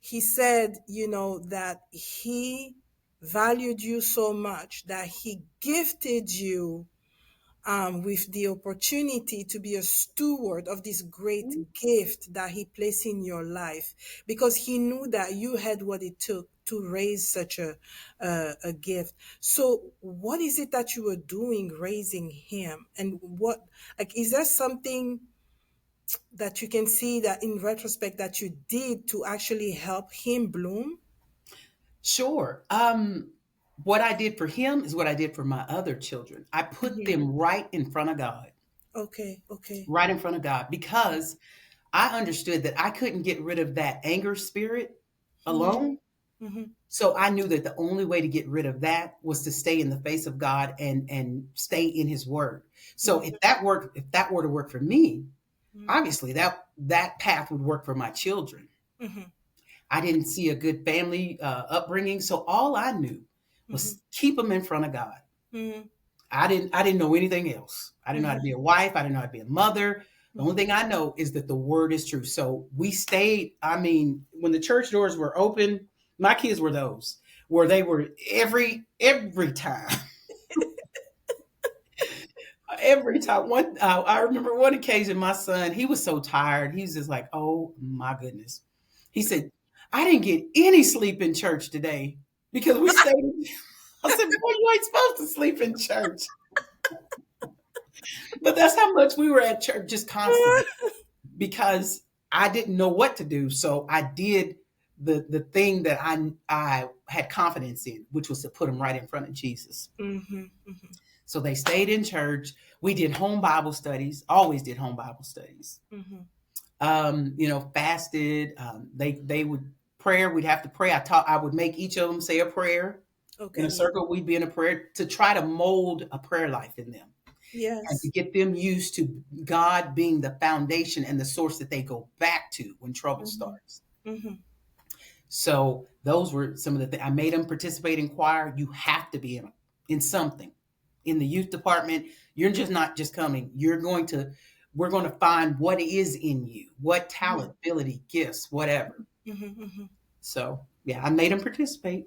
that he valued you so much that he gifted you with the opportunity to be a steward of this great gift that he placed in your life because he knew that you had what it took to raise such a gift. So what is it that you were doing raising him, and what, like, is there something that you can see that in retrospect that you did to actually help him bloom? Sure. What I did for him is what I did for my other children. I put Mhm. them right in front of God, Okay, okay. right in front of God, because I understood that I couldn't get rid of that anger spirit Mm-hmm. alone. Mm-hmm. So I knew that the only way to get rid of that was to stay in the face of God and stay in His Word. So if that were to work for me, obviously that path would work for my children. Mm-hmm. I didn't see a good family upbringing, so all I knew Mm-hmm. was keep them in front of God. Mm-hmm. I didn't know anything else. I didn't know how to be a wife. I didn't know how to be a mother. The only Mm-hmm. thing I know is that the word is true. So we stayed. I mean, when the church doors were open, my kids were those where they were every time, every time. I remember one occasion, my son, he was so tired. He was just like, "Oh my goodness," he said, "I didn't get any sleep in church today because we stayed." I said, "Boy, you ain't supposed to sleep in church." But that's how much we were at church, just constantly, because I didn't know what to do. So I did the thing that I had confidence in, which was to put them right in front of Jesus. Mm-hmm. Mm-hmm. So they stayed in church. We did home Bible studies. Always did home Bible studies. Mm-hmm. Fasted. They would prayer. We'd have to pray. I would make each of them say a prayer in a Okay. circle. We'd be in a prayer to try to mold a prayer life in them, and to Yes. get them used to God being the foundation and the source that they go back to when trouble Mm-hmm. starts. Mm-hmm. So those were some of the things. I made them participate in choir. You have to be in something, in the youth department, you're just not just coming. We're going to find what is in you, what talent, ability, gifts, whatever. Mm-hmm. So yeah, I made him participate.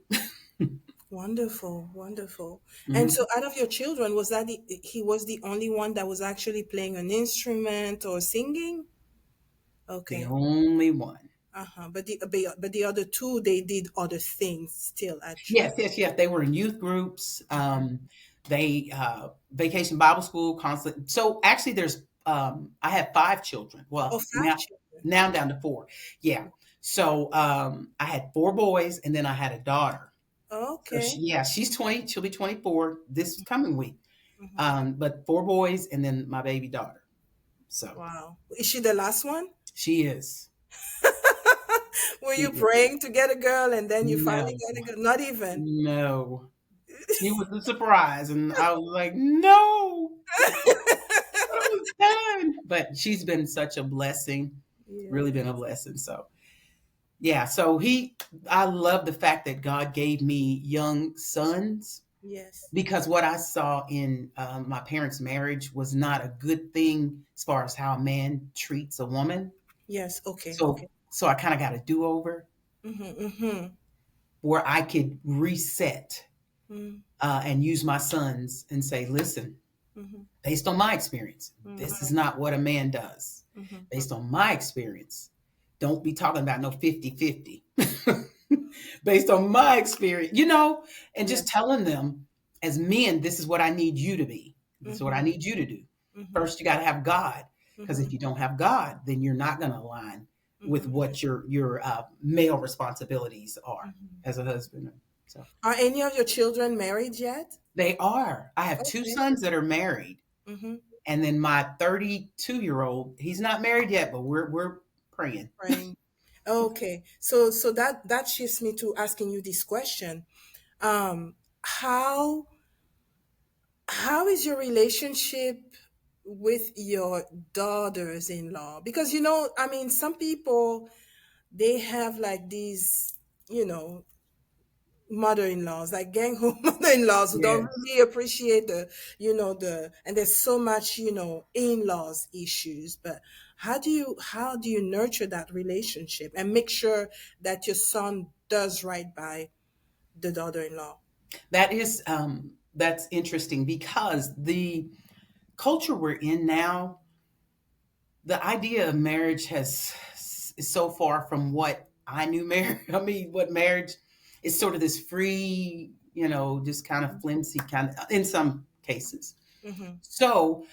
Wonderful, wonderful. And Mhm. so, out of your children, was that he was the only one that was actually playing an instrument or singing? The Okay. only one. Uh-huh. But the other two, they did other things still at Yes, church. yes, yes. They were in youth groups. They vacation Bible school, constant. So actually, there's I had 5 children. Oh, Well, five children. now I'm down to 4. Yeah. So I had 4 boys, and then I had a daughter. So Okay. she's 20. She'll be 24 this coming week. Hmm. But 4 boys, and then my baby daughter. So Wow. Is she the last one? she is. Were She you is. praying to get a girl and then you finally No, got a girl? Not even. no. She was a surprise, and I was like, no. I was done. But she's been such a blessing, really Yeah. been a blessing. So, yeah. So I love the fact that God gave me young sons Yes. because what I saw in my parents' marriage was not a good thing as far as how a man treats a woman. Yes. Okay. So, Okay. so I kind of got a do over Mm-hmm. Mm-hmm. where I could reset Mm-hmm. and use my sons and say, listen, Mm-hmm. based on my experience, this is not what a man does. Mm-hmm. Based on my experience, don't be talking about no 50-50. Based on my experience, and Yeah. just telling them as men, this is what I need you to be. This is what I Mm-hmm. need you to do. Mm-hmm. First, you got to have God. Because Mm-hmm. if you don't have God, then you're not going to align with Mm-hmm. what your male responsibilities are Mm-hmm. as a husband. So Are any of your children married yet? they are. I have 2 Okay. sons that are married. Mm-hmm. And then my 32-year-old, he's not married yet, but we're praying. Praying. Okay. So that shifts me to asking you this question. Um, how how is your relationship with your daughters-in-law? Because I mean, some people, they have like these, you know, mother-in-laws, like gang home mother-in-laws who don't Yes. really appreciate and there's so much, in-laws issues. But how do you nurture that relationship and make sure that your son does right by the daughter-in-law? That's interesting because the culture we're in now, the idea of marriage is so far from what I knew marriage. I mean, what marriage is sort of this free, just kind of flimsy kind of in some cases. Mm-hmm. So,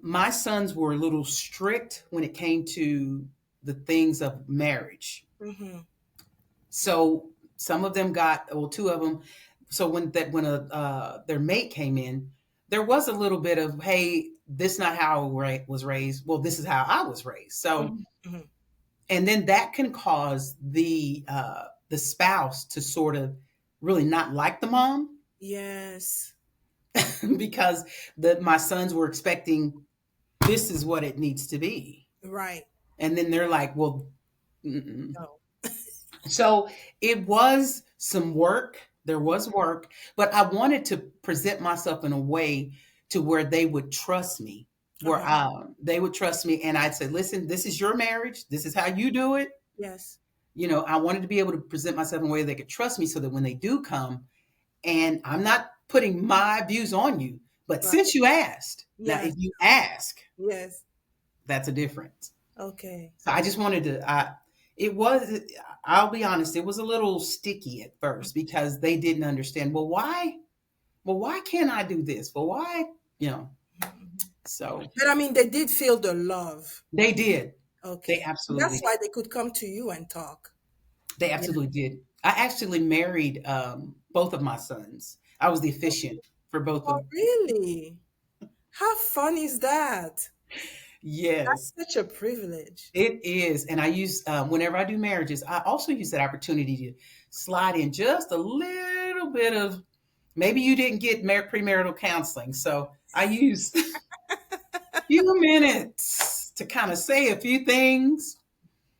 my sons were a little strict when it came to the things of marriage. Mm-hmm. So some of them got, well, 2 of them. So when their mate came in, there was a little bit of, hey, this not how I was raised. Well, this is how I was raised. So, Mm-hmm. Mm-hmm. and then that can cause the spouse to sort of really not like the mom Yes. because my sons were expecting this is what it needs to be, Right. and then they're like, well, mm-mm. No. So it was some work. There was work, but I wanted to present myself in a way to where they would trust me, where Uh-huh. they would trust me, and I'd say, "Listen, this is your marriage. This is how you do it." Yes. I wanted to be able to present myself in a way they could trust me, so that when they do come, and I'm not putting my views on you, but Right. since you asked, now Yes. if you ask, Yes. that's a difference. Okay. So I just wanted to. It was. I'll be honest. It was a little sticky at first because they didn't understand. Well, why? Well, why can't I do this? Well, why? You know. Mhm. So But I mean, they did feel the love. they did. They Okay. That's absolutely. why they could come to you and talk. They Yeah. absolutely did. I actually married both of my sons. I was the officiant for both Oh, of. really? How fun is that? Yes, That's such a privilege. it is. And I use whenever I do marriages, I also use that opportunity to slide in just a little bit of. Maybe you didn't get premarital counseling, so I use a few minutes to kind of say a few things,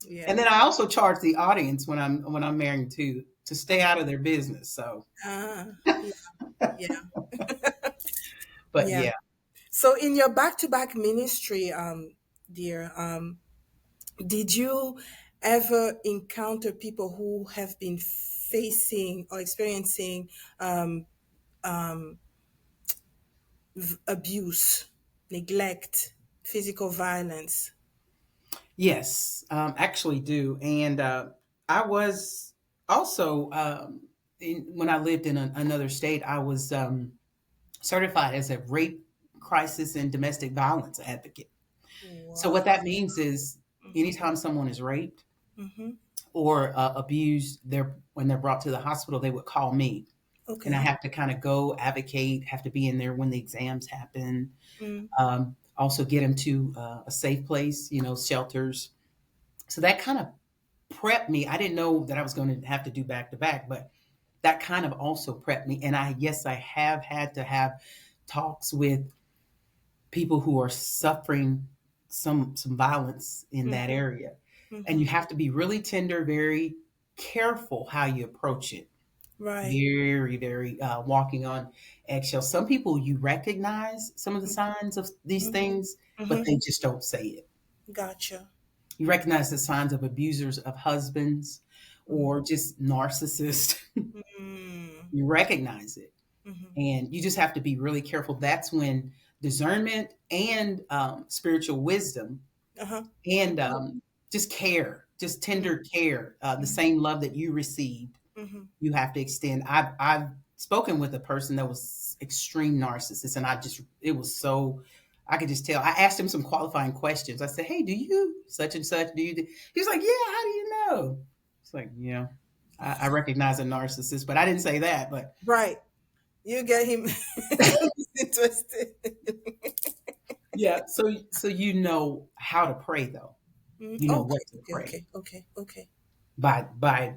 and then Yes. I also charge the audience when I'm marrying to stay out of their business. So Ah, yeah, yeah. But Yeah. yeah. So in your back-to-back ministry, dear, did you ever encounter people who have been facing or experiencing um, um, abuse, neglect, physical violence? Yes, actually do. And I was also, when I lived in another state, I was certified as a rape crisis and domestic violence advocate. So what Wow. that means is anytime someone is raped Mm-hmm. or abused, when they're brought to the hospital, they would call me. And I Okay. have to kind of go advocate, have to be in there when the exams happen. Mm, Also get them to a safe place, shelters. So that kind of prepped me. I didn't know that I was going to have to do back to back, but that kind of also prepped me. And yes, I have had to have talks with people who are suffering some violence in that mm-hmm. area. And Mm-hmm. you have to be really tender, very careful how you approach it. Right. Very, very walking on eggshells. Some people you recognize some of the signs of these things, but Mm-hmm. they just don't say it. Gotcha. You recognize the signs of abusers of husbands Mm-hmm. or just narcissists. Mm-hmm. You recognize it. Mm-hmm. And you just have to be really careful. That's when discernment and spiritual wisdom Uh-huh. and just care, just tender care, the Mm-hmm. same love that you received, Mm-hmm. you have to extend. I've spoken with a person that was extreme narcissist, and it was so, I could just tell. I asked him some qualifying questions. I said, "Hey, do you such and such? Do you?" He was like, "Yeah. How do you know?" It's like, yeah, I recognize a narcissist, but I didn't say that. But Right. You get him interested. yeah, so you know how to pray though. Mm, You know okay, what to okay, pray okay, okay, okay. by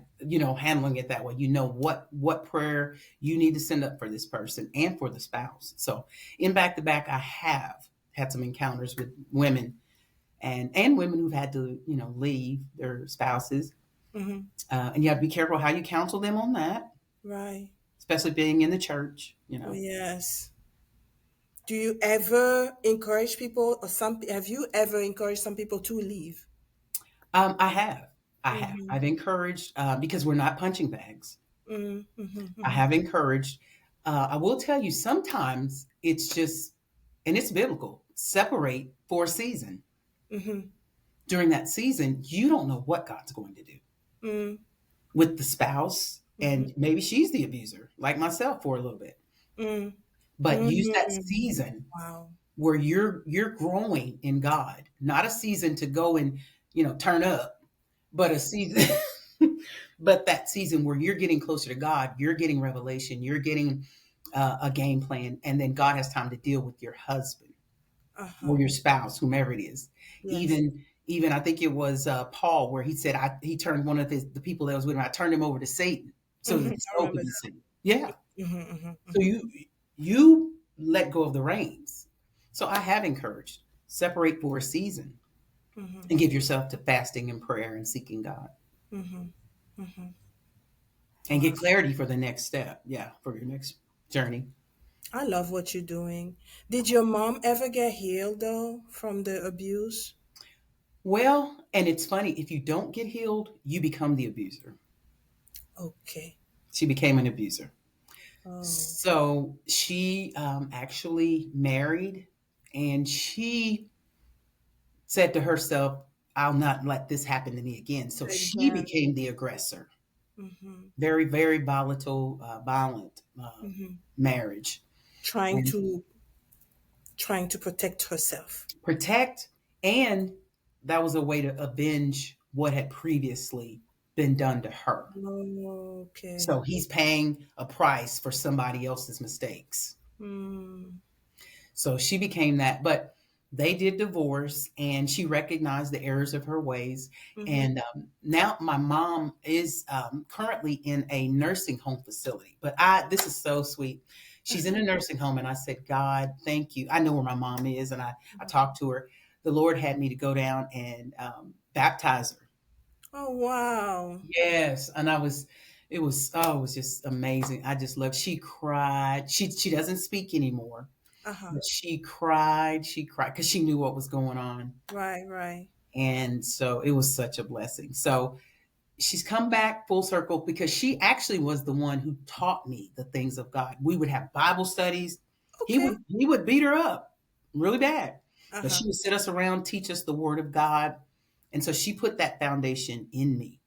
handling it that way. You know what prayer you need to send up for this person and for the spouse. So in back to back, I have had some encounters with women and women who've had to leave their spouses, Mm-hmm. and you have to be careful how you counsel them on that, Right. especially being in the church. Oh, yes. Do you ever encourage people, or have you ever encouraged some people to leave? I have. Mm-hmm. I've encouraged because we're not punching bags. Mm-hmm. I Mm-hmm. have encouraged. I will tell you, sometimes it's just, and it's biblical, separate for a season. Mm-hmm. During that season, you don't know what God's going to do Mm-hmm. with the spouse. Mm-hmm. And maybe she's the abuser, like myself, for a little bit. But use that Mm-hmm. season Wow. where you're growing in God, not a season to go and turn up, but a season, but that season where you're getting closer to God, you're getting revelation, you're getting a game plan, and then God has time to deal with your husband Uh-huh. or your spouse, whomever it is. Yes. Even I think it was Paul where he said he turned one of the people that was with him. I turned him over to Satan so that Mm-hmm. his I soul remember could be that. saved. Yeah. Mm-hmm. Mm-hmm. So you let go of the reins. So I have encouraged separate for a season Mm-hmm. and give yourself to fasting and prayer and seeking God Mm-hmm. Mm-hmm. and Wow. get clarity for the next step. Yeah, for your next journey. I love what you're doing. Did your mom ever get healed though from the abuse? Well, and it's funny, if you don't get healed, you become the abuser. Okay. She became an abuser. Oh. So she actually married and she said to herself, I'll not let this happen to me again. So she Exactly. became the aggressor. Mm-hmm. Very, very volatile, violent Mm-hmm. marriage. Trying And to trying to protect herself. protect, and that was a way to avenge what had previously been done to her. Oh, okay. So he's paying a price for somebody else's mistakes. Mm. So she became that. But they did divorce and she recognized the errors of her ways. Mm-hmm. And now my mom is currently in a nursing home facility. But this is so sweet. She's in a nursing home. And I said, God, thank you. I know where my mom is. And I talked to her. The Lord had me to go down and baptize her. Oh, wow. Yes, and it was just amazing. I just loved. She cried. She doesn't speak anymore, Uh-huh. But she cried because she knew what was going on. Right, right. And so it was such a blessing. So she's come back full circle because she actually was the one who taught me the things of God. We would have Bible studies. Okay. He would beat her up really bad, but Uh-huh. she would sit us around, teach us the word of God. And so she put that foundation in me.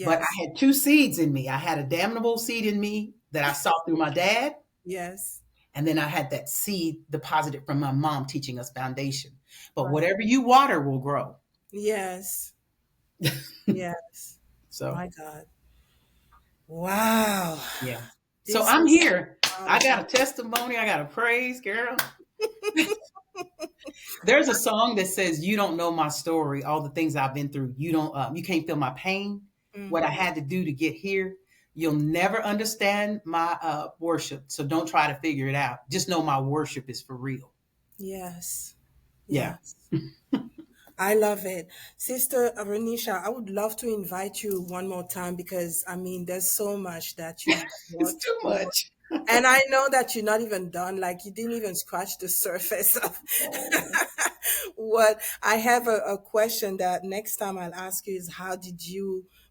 But Yes. I had two seeds in me. I had a damnable seed in me that I saw through my dad, Yes. and then I had that seed deposited from my mom teaching us foundation. But Right. whatever you water will grow. Yes. Yes. So My God. Wow. yeah. So This I'm is here. I powerful. got a testimony. I got a praise, girl. There's a song that says, "You don't know my story, all the things I've been through. You can't feel my pain, what I Mm-hmm. had to do to get here. You'll never understand my worship, so don't try to figure it out. Just know my worship is for real." Yes. Yeah. Yes. I love it. Sister Renisha, I would love to invite you one more time because I mean, there's so much that you It's brought too forth. much. And I know that you're not even done, like you didn't even scratch the surface of Oh. what I have a question that next time I'll ask you is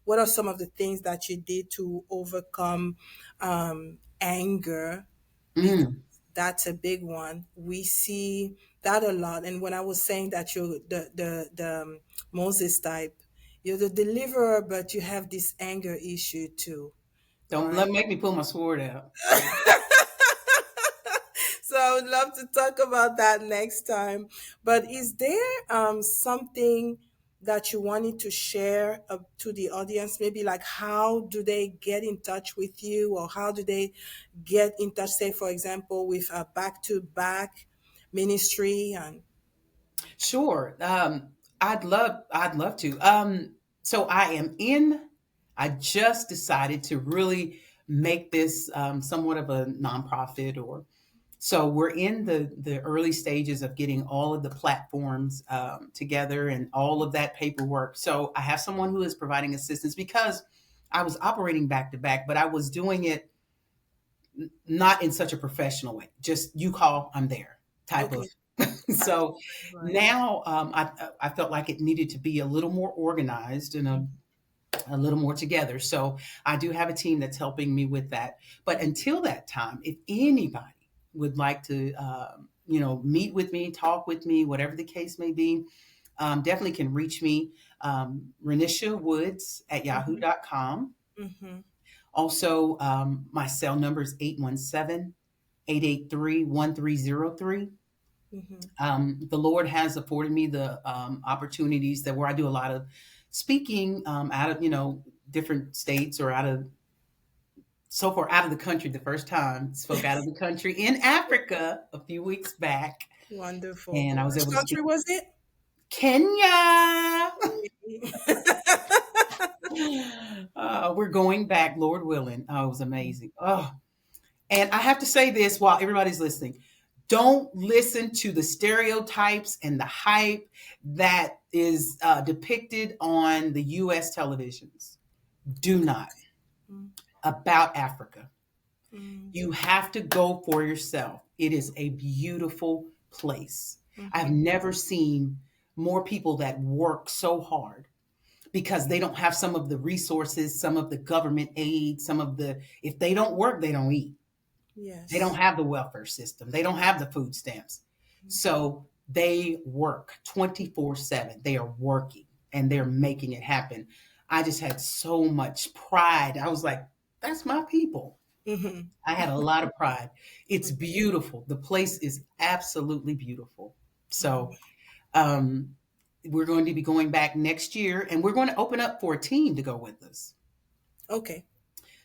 what are some of the things that you did to overcome anger? Because Mm, that's a big one. We see that a lot. And when I was saying that you're the Moses type, you're the deliverer, but you have this anger issue too, don't right? let make me pull my sword out. So I would love to talk about that next time. But is there something that you wanted to share to the audience? Maybe like how do they get in touch with you, or how do they get in touch, say, for example, with a back to back ministry? And Sure. I'd love to. So I just decided to really make this somewhat of a nonprofit, or so we're in the early stages of getting all of the platforms together and all of that paperwork. So I have someone who is providing assistance because I was operating back to back, but I was doing it not in such a professional way. Just you call, I'm there type of. okay, right, So right. now I felt like it needed to be a little more organized and a little more together. So I do have a team that's helping me with that. But until that time, if anybody would like to, meet with me, talk with me, whatever the case may be, definitely can reach me, Renisha Woods at Mm-hmm, yahoo.com. mm-hmm, Also, my cell number is 817-883-1303. mm-hmm. The Lord has afforded me the opportunities that where I do a lot of speaking out of, different states or so far out of the country. The first time spoke out of the country in Africa a few weeks back, Wonderful. and I was Which able to country speak was it? Kenya. We're going back, Lord willing. Oh, it was amazing. Oh, and I have to say this while everybody's listening. Don't listen to the stereotypes and the hype that is depicted on the US televisions. Do not. Mm, About Africa. mm, You have to go for yourself. It is a beautiful place. I've mhm. never seen more people that work so hard because they don't have some of the resources, some of the government aid, if they don't work, they don't eat. They don't Yes. have the welfare system. They don't have the food stamps. So they work 24/7. They are working and they're making it happen. I just had so much pride. I was like, that's my people. Mhm. I had a lot of pride. It's beautiful. The place is absolutely beautiful. So Mhm. um, we're going to be going back next year and we're going to open up for a team to go with us. Okay.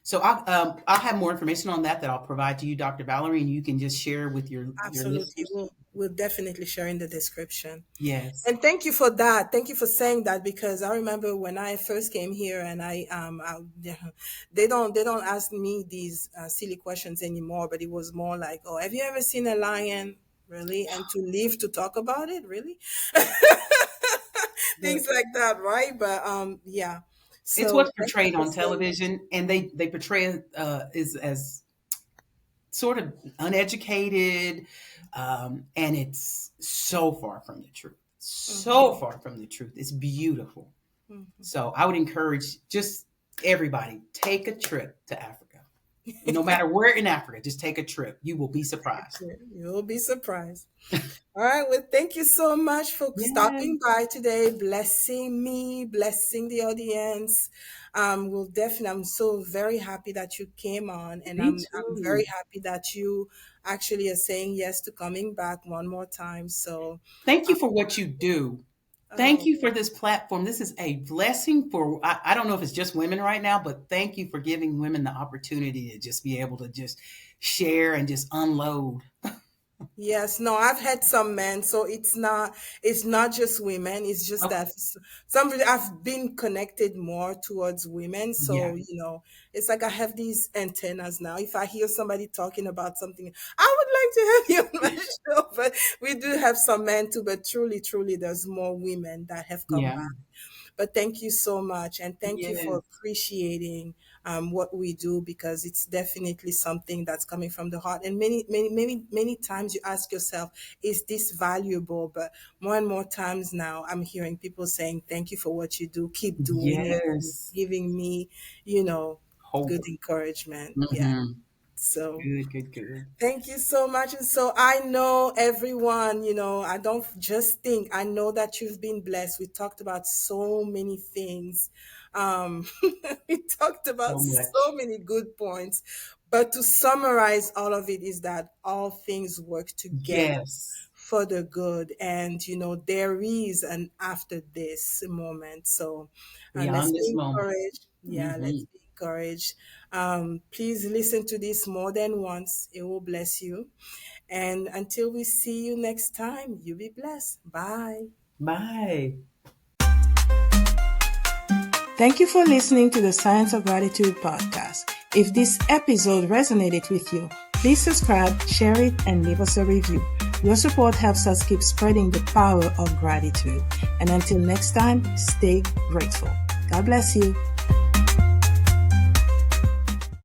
So I'll have more information on that I'll provide to you, Dr. Valerie, and you can just share with your Absolutely. listeners. We'll definitely share in the description. Yes. And thank you for that. Thank you for saying that because I remember when I first came here and they don't ask me these silly questions anymore, but it was more like, "Oh, have you ever seen a lion?" Really? And to live to talk about it, really? The, Things like that, right? But yeah. it's So what's thank you portrayed for on saying television, and they portray it is as sort of uneducated, and it's so far from the truth. So Mhm. far from the truth. It's beautiful. Mhm. So I would encourage just everybody, take a trip to Africa. No matter where in Africa, just take a trip. You will be surprised. You'll be surprised. All right. Well, thank you so much for stopping Yes, by today, blessing me, blessing the audience. We'll definitely. I'm so very happy that you came on, and me I'm very too. happy that you actually are saying yes to coming back one more time. So, Thank um, you for what you do. Thank oh, you for this platform. This is a blessing for, I don't know if it's just women right now, but thank you for giving women the opportunity to just be able to just share and just unload. yes, no, I've had some men, so it's not just women. It's just that Okay. some I've been connected more towards women, Yeah. so it's like I have these antennas now. If I hear somebody talking about something, I would like to have you on my show. But we do have some men too. But truly, truly, there's more women that have come Yeah. back. But thank you so much. And thank you for Yes. appreciating what we do, because it's definitely something that's coming from the heart. And many, many, many, many times you ask yourself, is this valuable? But more and more times now, I'm hearing people saying, thank you for what you do. Keep doing it. And it's Yes. giving me, you know, Hope. good encouragement. Yeah. Hmm. So Good, good, good. thank you so much. And so I know everyone, I don't just think, I know that you've been blessed. We talked about so many things. Um, we talked So about so much. many good points. But to summarize all of it is that all things work together Yes. for the good. And, there is an after this moment. So let's Beyond this be moment. encouraged. Yeah, Hmm. let's be encouraged. Please listen to this more than once. It will bless you. And until we see you next time, you be blessed. Bye. Bye. Thank you for listening to the Science of Gratitude podcast. If this episode resonated with you, please subscribe, share it, and leave us a review. Your support helps us keep spreading the power of gratitude. And until next time, stay grateful. God bless you.